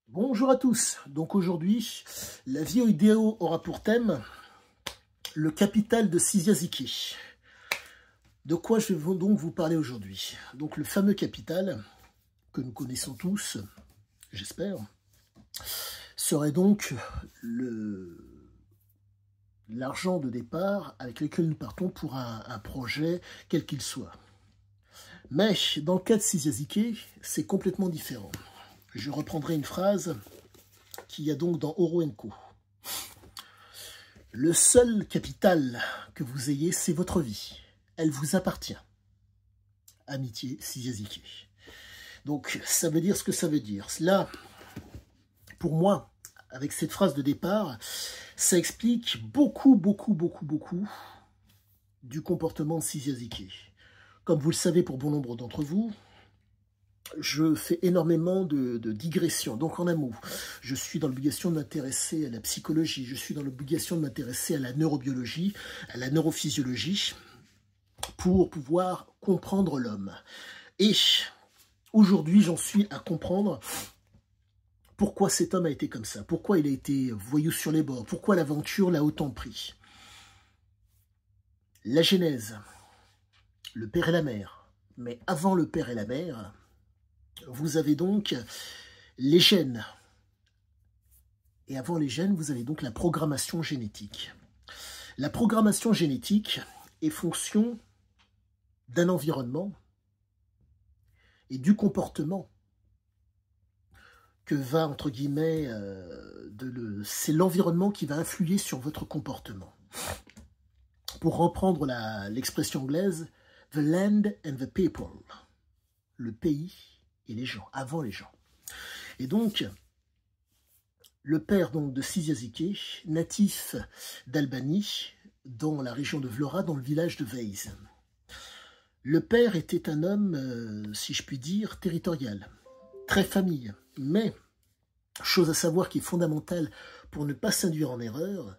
Bonjour à tous. Donc aujourd'hui, la vidéo aura pour thème le capital de Cyziaziki. De quoi je vais donc vous parler aujourd'hui? Donc le fameux capital que nous connaissons tous, j'espère, serait donc l'argent de départ avec lequel nous partons pour un projet quel qu'il soit. Mais dans le cas de Cyziaziki, c'est complètement différent. Je reprendrai une phrase qu'il y a donc dans Oro & Co. Le seul capital que vous ayez, c'est votre vie. Elle vous appartient. Amitié Cyziaziki. Donc, ça veut dire ce que ça veut dire. Cela, pour moi, avec cette phrase de départ, ça explique beaucoup du comportement de Cyziaziki. Comme vous le savez pour bon nombre d'entre vous, je fais énormément de digressions. Donc en un mot, je suis dans l'obligation de m'intéresser à la psychologie, je suis dans l'obligation de m'intéresser à la neurobiologie, à la neurophysiologie, pour pouvoir comprendre l'homme. Et aujourd'hui, j'en suis à comprendre pourquoi cet homme a été comme ça, pourquoi il a été voyou sur les bords, pourquoi l'aventure l'a autant pris. La genèse, le père et la mère. Mais avant le père et la mère, vous avez donc les gènes. Et avant les gènes, vous avez donc la programmation génétique. La programmation génétique est fonction d'un environnement et du comportement que va, entre guillemets, c'est l'environnement qui va influer sur votre comportement. Pour reprendre l'expression anglaise, the land and the people, le pays et les gens, avant les gens. Et donc, le père donc, de Cyziaziki, natif d'Albanie, dans la région de Vlora, dans le village de Veiz. Le père était un homme, si je puis dire, territorial, très famille. Mais, chose à savoir qui est fondamentale pour ne pas s'induire en erreur,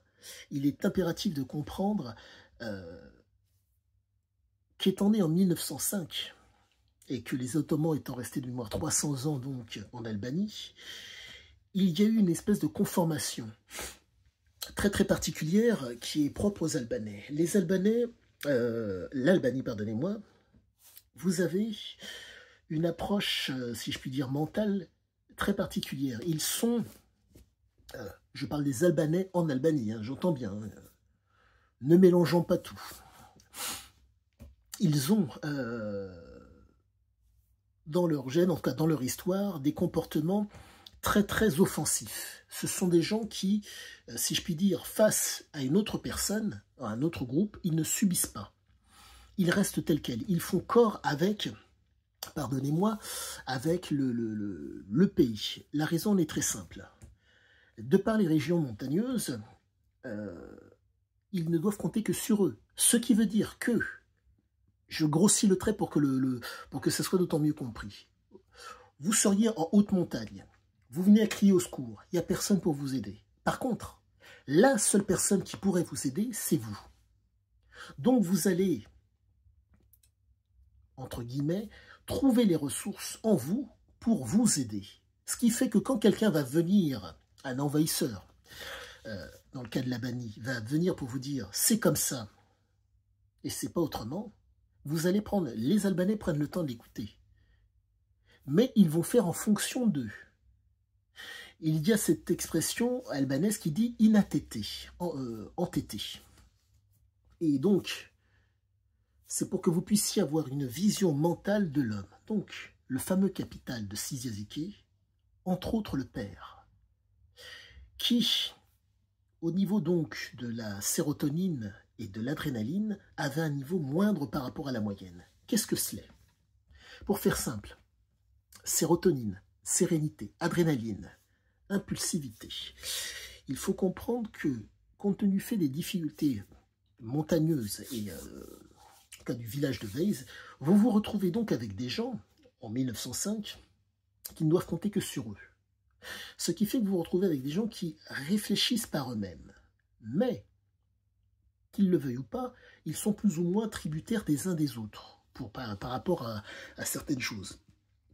il est impératif de comprendre qu'étant né en 1905, et que les Ottomans étant restés de mémoire 300 ans donc en Albanie, il y a eu une espèce de conformation très particulière qui est propre aux Albanais. Les Albanais, l'Albanie, pardonnez-moi, vous avez une approche, si je puis dire, mentale très particulière. Ils sont, je parle des Albanais en Albanie, hein, j'entends bien, hein, ne mélangeons pas tout. Ils ont dans leur gène, en tout cas dans leur histoire, des comportements très offensifs. Ce sont des gens qui, si je puis dire, face à une autre personne, à un autre groupe, ils ne subissent pas. Ils restent tels quels. Ils font corps avec, pardonnez-moi, avec le pays. La raison en est très simple. De par les régions montagneuses, ils ne doivent compter que sur eux. Ce qui veut dire que, je grossis le trait pour que ça soit d'autant mieux compris. Vous seriez en haute montagne. Vous venez à crier au secours. Il n'y a personne pour vous aider. Par contre, la seule personne qui pourrait vous aider, c'est vous. Donc vous allez, entre guillemets, trouver les ressources en vous pour vous aider. Ce qui fait que quand quelqu'un va venir, un envahisseur, dans le cas de l'Albanie, va venir pour vous dire « c'est comme ça » et c'est pas autrement, vous allez prendre, les Albanais prennent le temps d'écouter. Mais ils vont faire en fonction d'eux. Il y a cette expression albanaise qui dit inatété, entêté. Et donc, c'est pour que vous puissiez avoir une vision mentale de l'homme. Donc, le fameux capital de Cyziaziki, entre autres le père, qui, au niveau donc de la sérotonine et de l'adrénaline, avait un niveau moindre par rapport à la moyenne. Qu'est-ce que cela est? Pour faire simple, sérotonine, sérénité, adrénaline, impulsivité. Il faut comprendre que, compte tenu fait des difficultés montagneuses et en cas du village de Veiz, vous vous retrouvez donc avec des gens, en 1905, qui ne doivent compter que sur eux. Ce qui fait que vous vous retrouvez avec des gens qui réfléchissent par eux-mêmes. Mais, qu'ils le veuillent ou pas, ils sont plus ou moins tributaires des uns des autres par rapport à certaines choses.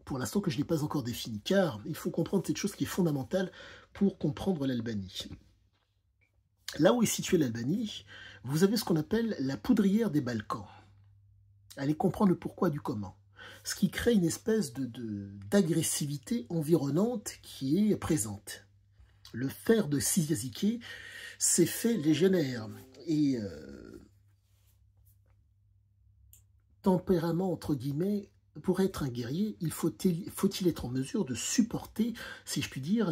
pour l'instant que je n'ai pas encore défini, car il faut comprendre cette chose qui est fondamentale pour comprendre l'Albanie. Là où est située l'Albanie, vous avez ce qu'on appelle la poudrière des Balkans. Allez comprendre le pourquoi du comment. Ce qui crée une espèce d'agressivité environnante qui est présente. Le fer de Cyziaziké s'est fait légionnaire et tempérament, entre guillemets, pour être un guerrier, faut-il être en mesure de supporter, si je puis dire,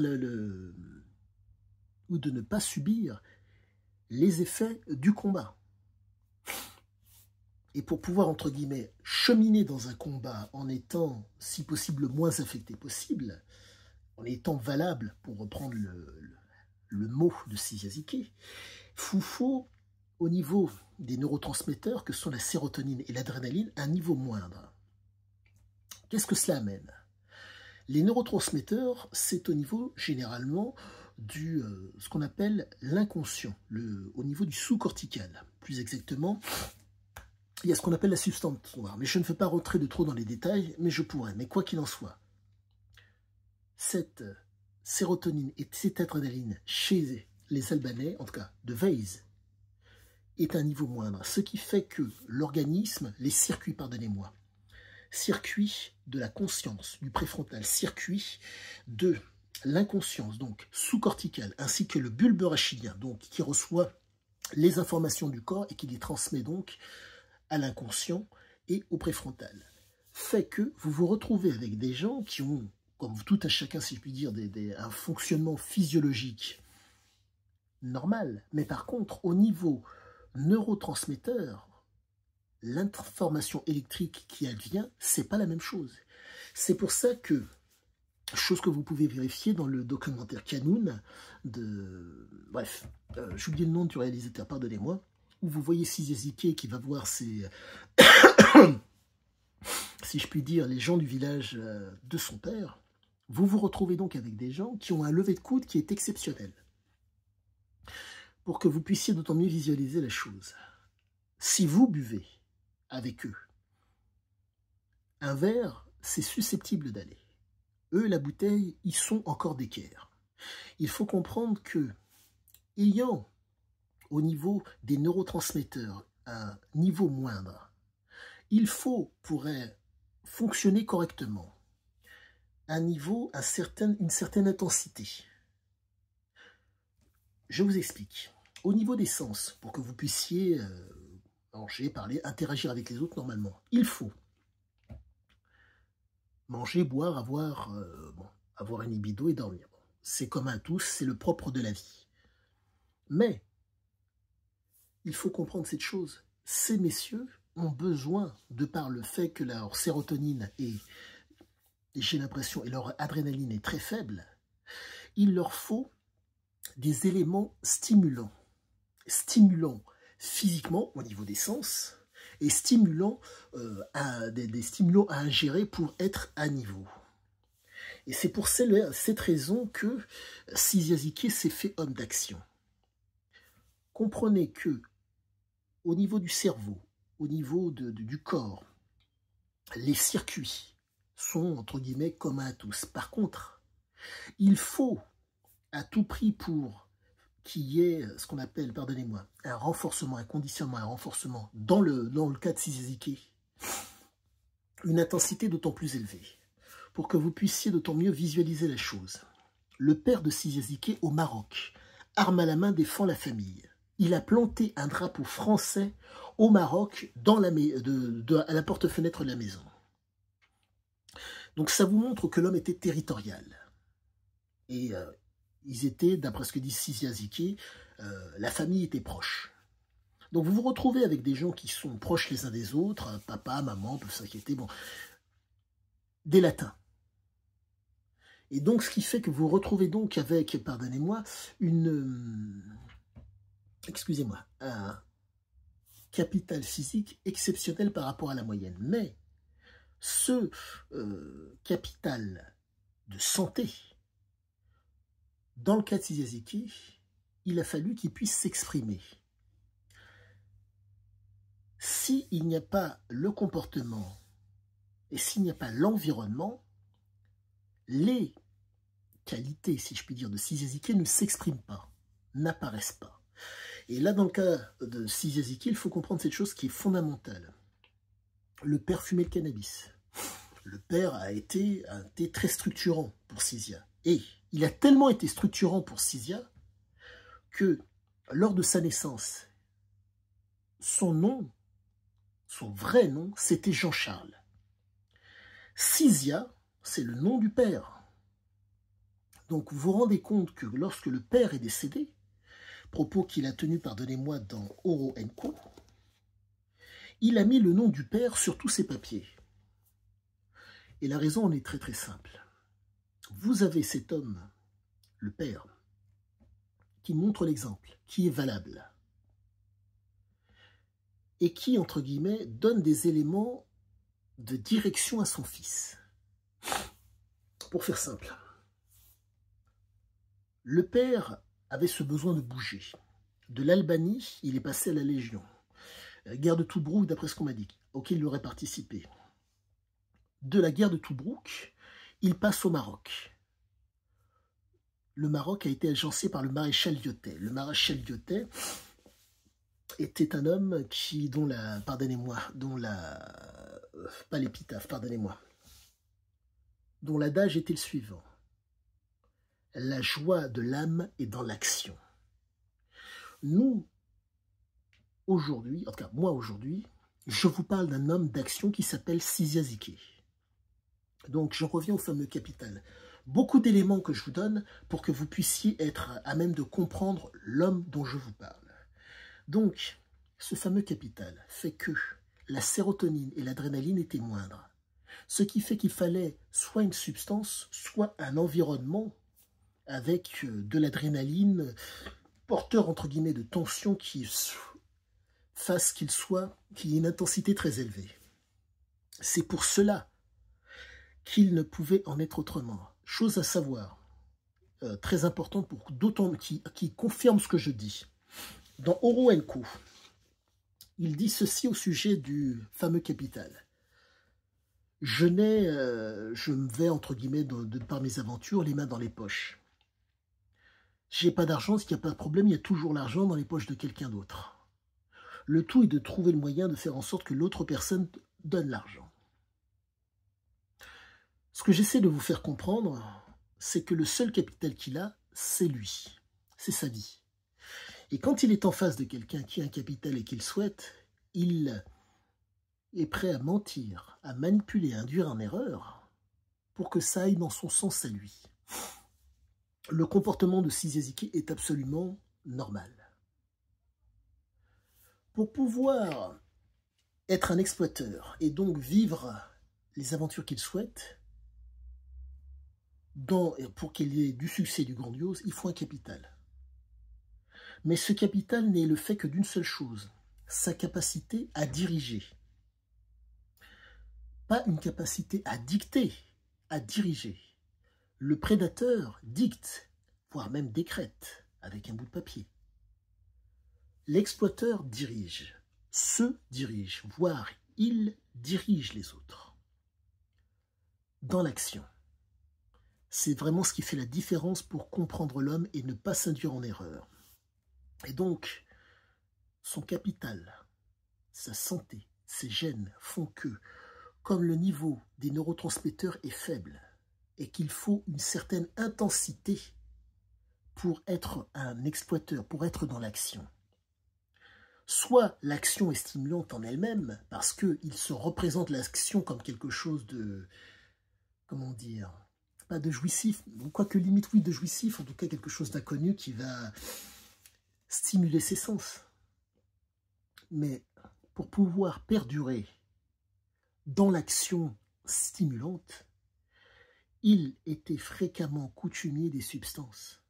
ou de ne pas subir les effets du combat. Et pour pouvoir, entre guillemets, cheminer dans un combat en étant, si possible, le moins affecté possible, en étant valable, pour reprendre le mot de Cyziaziké, faut, au niveau des neurotransmetteurs, que sont la sérotonine et l'adrénaline, un niveau moindre. Qu'est-ce que cela amène? Les neurotransmetteurs, c'est au niveau, généralement, ce qu'on appelle l'inconscient, au niveau du sous-cortical. Plus exactement, il y a ce qu'on appelle la substance noire. Mais je ne veux pas rentrer de trop dans les détails, mais je pourrais. Mais quoi qu'il en soit, cette sérotonine et cette adrénaline chez les Albanais, en tout cas de Weiss, est un niveau moindre. Ce qui fait que l'organisme, les circuits, pardonnez-moi, circuit de la conscience, du préfrontal, circuit de l'inconscience, donc sous-cortical, ainsi que le bulbe rachidien, donc qui reçoit les informations du corps et qui les transmet donc à l'inconscient et au préfrontal, fait que vous vous retrouvez avec des gens qui ont, comme tout à chacun, si je puis dire, un fonctionnement physiologique normal, mais par contre, au niveau neurotransmetteur, l'information électrique qui advient, c'est pas la même chose. C'est pour ça que, chose que vous pouvez vérifier dans le documentaire Canoun, bref, j'oublie le nom du réalisateur, pardonnez-moi, où vous voyez Cyziaziké qui va voir ses, si je puis dire, les gens du village de son père. Vous vous retrouvez donc avec des gens qui ont un lever de coude qui est exceptionnel, pour que vous puissiez d'autant mieux visualiser la chose. Si vous buvez avec eux un verre, c'est susceptible d'aller. Eux, la bouteille, ils sont encore d'équerre. Il faut comprendre que, ayant au niveau des neurotransmetteurs un niveau moindre, il faut, pour fonctionner correctement, un niveau, une certaine intensité. Je vous explique. Au niveau des sens, pour que vous puissiez manger, parler, interagir avec les autres normalement, il faut manger, boire, avoir une libido et dormir. C'est commun à tous, c'est le propre de la vie. Mais, il faut comprendre cette chose. Ces messieurs ont besoin, de par le fait que leur sérotonine et j'ai l'impression, et leur adrénaline est très faible, il leur faut des éléments stimulants. Stimulants physiquement au niveau des sens et stimulants, des stimulants à ingérer pour être à niveau. Et c'est pour cette raison que Cyziaziké s'est fait homme d'action. Comprenez que au niveau du cerveau, au niveau du corps, les circuits sont, entre guillemets, communs à tous. Par contre, il faut à tout prix pour qu'il y ait ce qu'on appelle, pardonnez-moi, un renforcement, un conditionnement, un renforcement, dans le cas de Cyziaziké, une intensité d'autant plus élevée, pour que vous puissiez d'autant mieux visualiser la chose. Le père de Cyziaziké au Maroc, arme à la main, défend la famille. Il a planté un drapeau français au Maroc à la porte-fenêtre de la maison. Donc ça vous montre que l'homme était territorial. Et ils étaient, d'après ce que dit Cyziaziké, la famille était proche. Donc vous vous retrouvez avec des gens qui sont proches les uns des autres, papa, maman, peuvent s'inquiéter, bon, des latins. Et donc ce qui fait que vous vous retrouvez donc avec, pardonnez-moi, excusez-moi, un capital physique exceptionnel par rapport à la moyenne. Mais ce capital de santé, dans le cas de Cyziaziké, il a fallu qu'il puisse s'exprimer. S'il n'y a pas le comportement et s'il n'y a pas l'environnement, les qualités, si je puis dire, de Sizyaziké ne s'expriment pas, n'apparaissent pas. Et là, dans le cas de Sizyaziké, il faut comprendre cette chose qui est fondamentale. Le père fumait le cannabis. Le père a été très structurant pour Sizya. Et il a tellement été structurant pour Sizya que lors de sa naissance, son nom, son vrai nom, c'était Jean-Charles. Sizya, c'est le nom du père. Donc vous vous rendez compte que lorsque le père est décédé, propos qu'il a tenu, pardonnez-moi, dans Oro Co, il a mis le nom du père sur tous ses papiers. Et la raison en est très très simple. Vous avez cet homme, le père, qui montre l'exemple, qui est valable, et qui, entre guillemets, donne des éléments de direction à son fils. Pour faire simple, le père avait ce besoin de bouger. De l'Albanie, il est passé à la Légion. Guerre de Tobrouk, d'après ce qu'on m'a dit, auquel il aurait participé. De la guerre de Tobrouk, il passe au Maroc. Le Maroc a été agencé par le maréchal Lyotet. Le maréchal Lyotet était un homme dont l'adage était le suivant. La joie de l'âme est dans l'action. Nous, aujourd'hui, en tout cas moi aujourd'hui, je vous parle d'un homme d'action qui s'appelle Sizyaziké. Donc j'en reviens au fameux capital. Beaucoup d'éléments que je vous donne pour que vous puissiez être à même de comprendre l'homme dont je vous parle. Donc, ce fameux capital fait que la sérotonine et l'adrénaline étaient moindres. Ce qui fait qu'il fallait soit une substance, soit un environnement avec de l'adrénaline, porteur entre guillemets de tension qui fasse qu'il y ait une intensité très élevée. C'est pour cela qu'il ne pouvait en être autrement. Chose à savoir, très importante pour d'autant qui confirme ce que je dis. Dans Oro Co, il dit ceci au sujet du fameux capital. Je me vais, entre guillemets, par mes aventures, les mains dans les poches. J'ai pas d'argent, s'il n'y a pas de problème, il y a toujours l'argent dans les poches de quelqu'un d'autre. Le tout est de trouver le moyen de faire en sorte que l'autre personne donne l'argent. Ce que j'essaie de vous faire comprendre, c'est que le seul capital qu'il a, c'est lui. C'est sa vie. Et quand il est en face de quelqu'un qui a un capital et qu'il souhaite, il est prêt à mentir, à manipuler, à induire en erreur pour que ça aille dans son sens à lui. Le comportement de Sizyaziké est absolument normal. Pour pouvoir être un exploiteur et donc vivre les aventures qu'il souhaite, pour qu'il y ait du succès, du grandiose, il faut un capital. Mais ce capital n'est le fait que d'une seule chose, sa capacité à diriger. Pas une capacité à dicter, à diriger. Le prédateur dicte, voire même décrète, avec un bout de papier. L'exploiteur dirige, se dirige, voire il dirige les autres. Dans l'action. C'est vraiment ce qui fait la différence pour comprendre l'homme et ne pas s'induire en erreur. Et donc, son capital, sa santé, ses gènes font que, comme le niveau des neurotransmetteurs est faible et qu'il faut une certaine intensité pour être un exploiteur, pour être dans l'action, soit l'action est stimulante en elle-même parce qu'il se représente l'action comme quelque chose de, comment dire, pas de jouissif, quoique limite oui de jouissif, en tout cas quelque chose d'inconnu qui va stimuler ses sens. Mais pour pouvoir perdurer dans l'action stimulante, il était fréquemment coutumier des substances.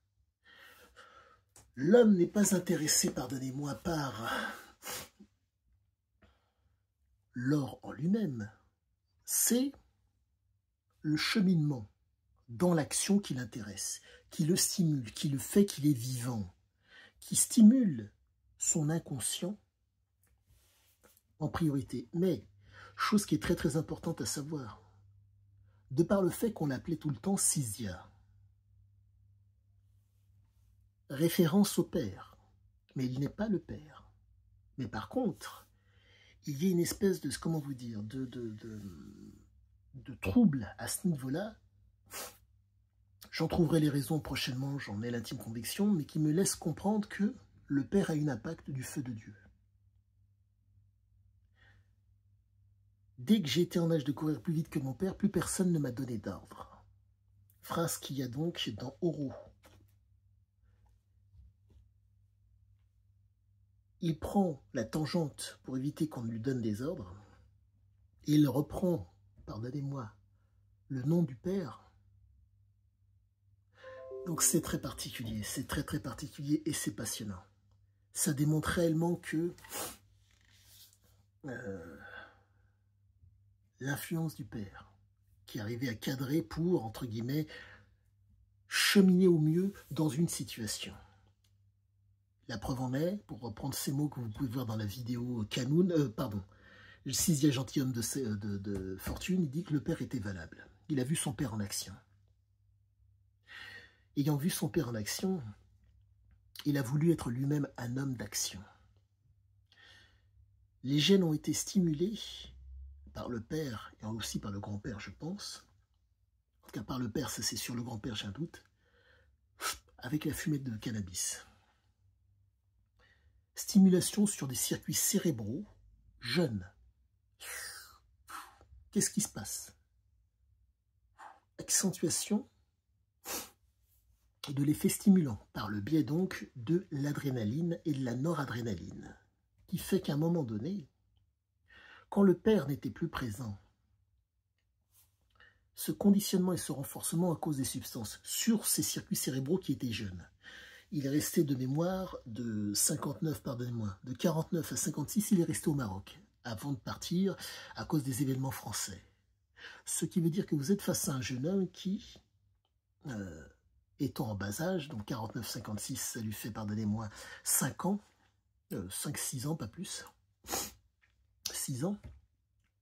L'homme n'est pas intéressé, pardonnez-moi, par l'or en lui-même. C'est le cheminement dans l'action qui l'intéresse, qui le stimule, qui le fait qu'il est vivant, qui stimule son inconscient en priorité. Mais, chose qui est très très importante à savoir, de par le fait qu'on l'appelait tout le temps Sisia. Référence au père, mais il n'est pas le père. Mais par contre, il y a une espèce de, comment vous dire, de trouble à ce niveau-là. J'en trouverai les raisons prochainement, j'en ai l'intime conviction, mais qui me laisse comprendre que le père a un impact du feu de Dieu. Dès que j'ai été en âge de courir plus vite que mon père, plus personne ne m'a donné d'ordre. Phrase qu'il y a donc dans Oro. Il prend la tangente pour éviter qu'on ne lui donne des ordres, et il reprend, pardonnez-moi, le nom du père. Donc c'est très particulier, c'est très très particulier et c'est passionnant. Ça démontre réellement que l'influence du père, qui arrivait à cadrer pour, entre guillemets, cheminer au mieux dans une situation. La preuve en est, pour reprendre ces mots que vous pouvez voir dans la vidéo Canoun, le 6e gentilhomme de Fortune, il dit que le père était valable. Il a vu son père en action. Ayant vu son père en action, il a voulu être lui-même un homme d'action. Les gènes ont été stimulés par le père et aussi par le grand-père, je pense. En tout cas, par le père, ça c'est sur le grand-père, j'ai un doute. Avec la fumée de cannabis. Stimulation sur des circuits cérébraux jeunes. Qu'est-ce qui se passe? Accentuation de l'effet stimulant par le biais donc de l'adrénaline et de la noradrénaline, qui fait qu'à un moment donné, quand le père n'était plus présent, ce conditionnement et ce renforcement à cause des substances sur ces circuits cérébraux qui étaient jeunes. Il est resté de mémoire de 59, pardonnez-moi, de 49 à 56, il est resté au Maroc, avant de partir à cause des événements français. Ce qui veut dire que vous êtes face à un jeune homme qui, étant en bas âge, donc 49-56, ça lui fait, pardonnez-moi, 5 ans, 5-6 ans, pas plus, 6 ans,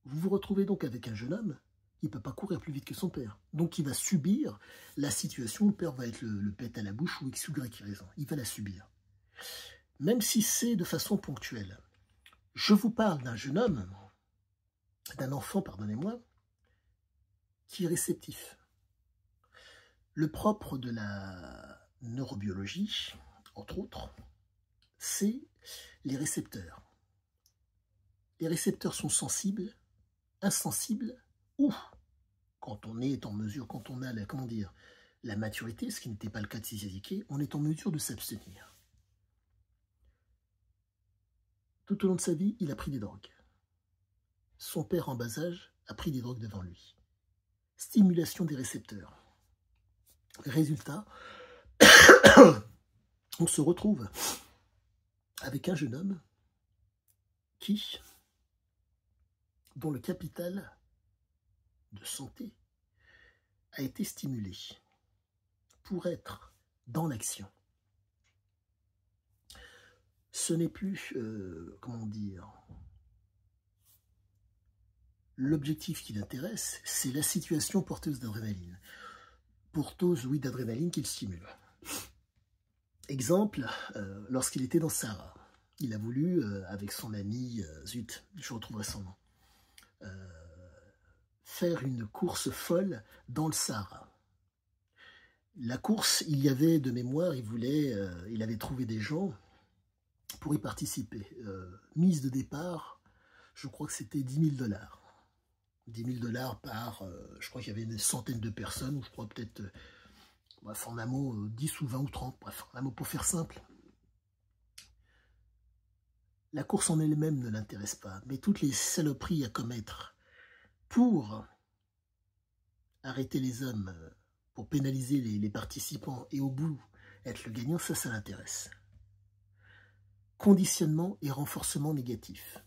vous vous retrouvez donc avec un jeune homme qui ne peut pas courir plus vite que son père. Donc il va subir la situation où le père va être le pet à la bouche ou X ou Y raison. Il va la subir. Même si c'est de façon ponctuelle. Je vous parle d'un jeune homme, d'un enfant, pardonnez-moi, qui est réceptif. Le propre de la neurobiologie, entre autres, c'est les récepteurs. Les récepteurs sont sensibles, insensibles, ou, quand on est en mesure, quand on a la, comment dire, la maturité, ce qui n'était pas le cas de Sisiazike, on est en mesure de s'abstenir. Tout au long de sa vie, il a pris des drogues. Son père en bas âge a pris des drogues devant lui. Stimulation des récepteurs. Résultat, on se retrouve avec un jeune homme dont le capital de santé a été stimulé pour être dans l'action. Ce n'est plus, comment dire, l'objectif qui l'intéresse, c'est la situation porteuse d'adrénaline. Porteuse, oui, d'adrénaline qu'il stimule. Exemple, lorsqu'il était dans le Sahara, il a voulu, avec son ami, zut, je retrouverai son nom, faire une course folle dans le Sahara. La course, il y avait de mémoire, il avait trouvé des gens pour y participer. Mise de départ, je crois que c'était 10 000 $. 10 000 $ par, je crois qu'il y avait une centaine de personnes, ou je crois peut-être, bref, en un mot, 10 ou 20 ou 30, bref, en un mot pour faire simple. La course en elle-même ne l'intéresse pas, mais toutes les saloperies à commettre pour arrêter les hommes, pour pénaliser les participants et au bout être le gagnant, ça l'intéresse. Conditionnement et renforcement négatif.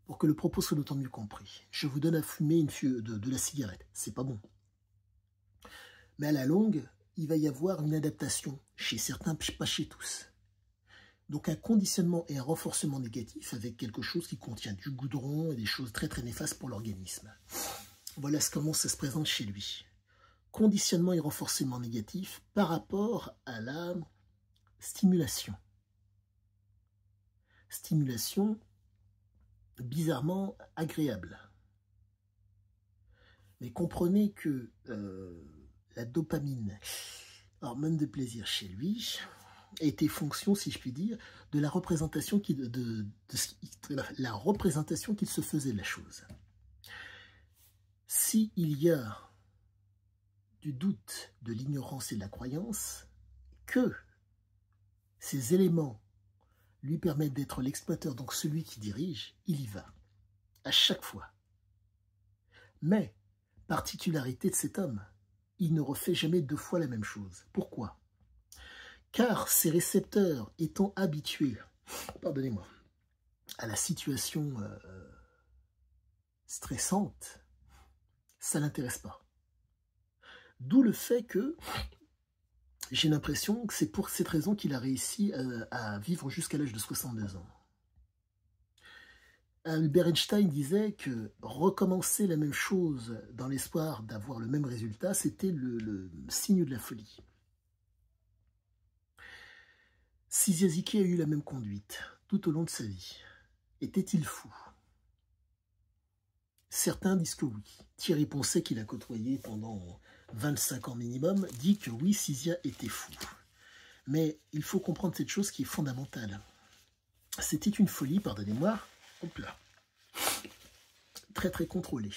Pour que le propos soit d'autant mieux compris. Je vous donne à fumer de la cigarette, c'est pas bon. Mais à la longue, il va y avoir une adaptation, chez certains, pas chez tous. Donc un conditionnement et un renforcement négatif avec quelque chose qui contient du goudron et des choses très très néfastes pour l'organisme. Voilà comment ça se présente chez lui. Conditionnement et renforcement négatif par rapport à la stimulation. Stimulation bizarrement agréable. Mais comprenez que la dopamine, hormone de plaisir chez lui, était fonction, si je puis dire, de la représentation qu'il se faisait de la chose. S'il y a du doute, de l'ignorance et de la croyance, que ces éléments lui permettent d'être l'exploiteur, donc celui qui dirige, il y va, à chaque fois. Mais, particularité de cet homme, il ne refait jamais 2 fois la même chose. Pourquoi? Car ses récepteurs étant habitués, pardonnez-moi, à la situation stressante, ça ne l'intéresse pas. D'où le fait que j'ai l'impression que c'est pour cette raison qu'il a réussi à vivre jusqu'à l'âge de 62 ans. Albert Einstein disait que recommencer la même chose dans l'espoir d'avoir le même résultat, c'était le signe de la folie. Siziaziki a eu la même conduite tout au long de sa vie. Était-il fou? Certains disent que oui. Thierry Poncet, qui l'a côtoyé pendant 25 ans minimum, dit que oui, Sizia était fou. Mais il faut comprendre cette chose qui est fondamentale. C'était une folie, pardonnez-moi, hop là, très très contrôlée.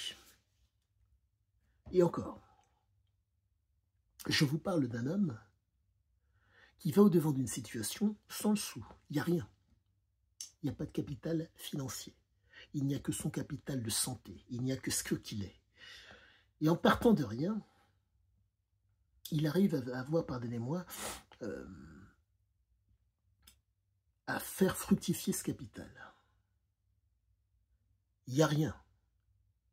Et encore, je vous parle d'un homme qui va au-devant d'une situation sans le sou. Il n'y a rien. Il n'y a pas de capital financier. Il n'y a que son capital de santé. Il n'y a que ce qu'il est. Et en partant de rien, il arrive à avoir, pardonnez-moi, à faire fructifier ce capital. Il n'y a rien.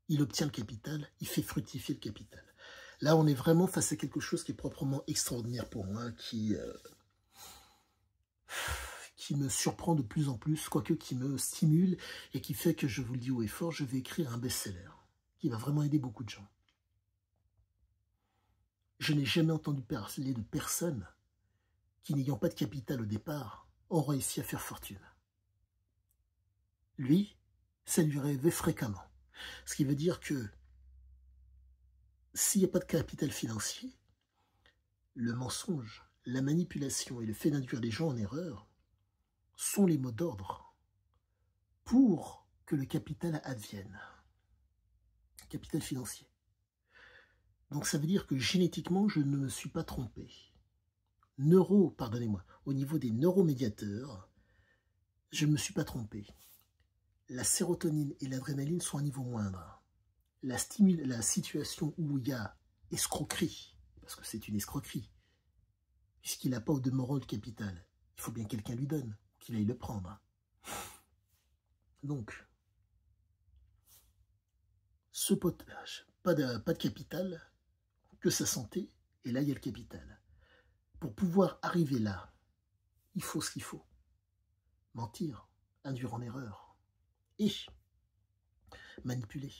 Il obtient le capital, il fait fructifier le capital. Là, on est vraiment face à quelque chose qui est proprement extraordinaire pour moi, qui me surprend de plus en plus, quoique qui me stimule et qui fait que je vous le dis haut et fort, je vais écrire un best-seller qui va vraiment aider beaucoup de gens. Je n'ai jamais entendu parler de personne qui, n'ayant pas de capital au départ, ont réussi à faire fortune. Lui, ça lui rêvait fréquemment. Ce qui veut dire que s'il n'y a pas de capital financier, le mensonge, la manipulation et le fait d'induire les gens en erreur sont les mots d'ordre pour que le capital advienne. Capital financier. Donc ça veut dire que génétiquement, je ne me suis pas trompé. Pardonnez-moi, au niveau des neuromédiateurs, je ne me suis pas trompé. La sérotonine et l'adrénaline sont à un niveau moindre. La situation où il y a escroquerie, parce que c'est une escroquerie, puisqu'il n'a pas au demeurant le capital, il faut bien que quelqu'un lui donne, qu'il aille le prendre. Donc, ce potage, pas de capital, que sa santé, et là il y a le capital. Pour pouvoir arriver là, il faut ce qu'il faut. Mentir, induire en erreur, et manipuler.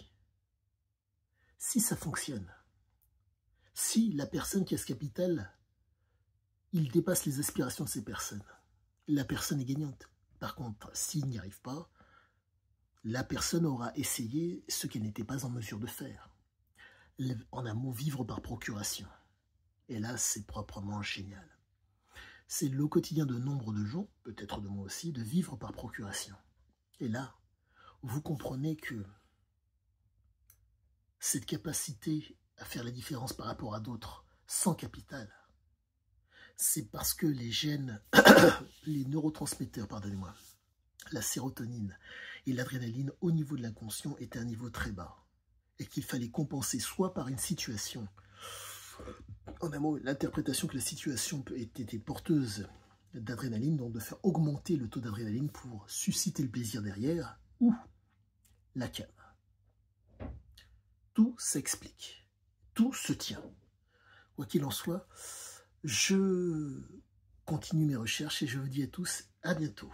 Si ça fonctionne, si la personne qui a ce capital, il dépasse les aspirations de ces personnes, la personne est gagnante. Par contre, s'il n'y arrive pas, la personne aura essayé ce qu'elle n'était pas en mesure de faire. En un mot, vivre par procuration. Et là, c'est proprement génial. C'est le quotidien de nombre de gens, peut-être de moi aussi, de vivre par procuration. Et là, vous comprenez que cette capacité à faire la différence par rapport à d'autres sans capital, c'est parce que les gènes, les neurotransmetteurs, pardonnez-moi, la sérotonine et l'adrénaline au niveau de l'inconscient étaient à un niveau très bas et qu'il fallait compenser soit par une situation, en un mot, l'interprétation que la situation était porteuse d'adrénaline, donc de faire augmenter le taux d'adrénaline pour susciter le plaisir derrière, ou la calme. Tout s'explique, tout se tient. Quoi qu'il en soit, je continue mes recherches et je vous dis à tous à bientôt.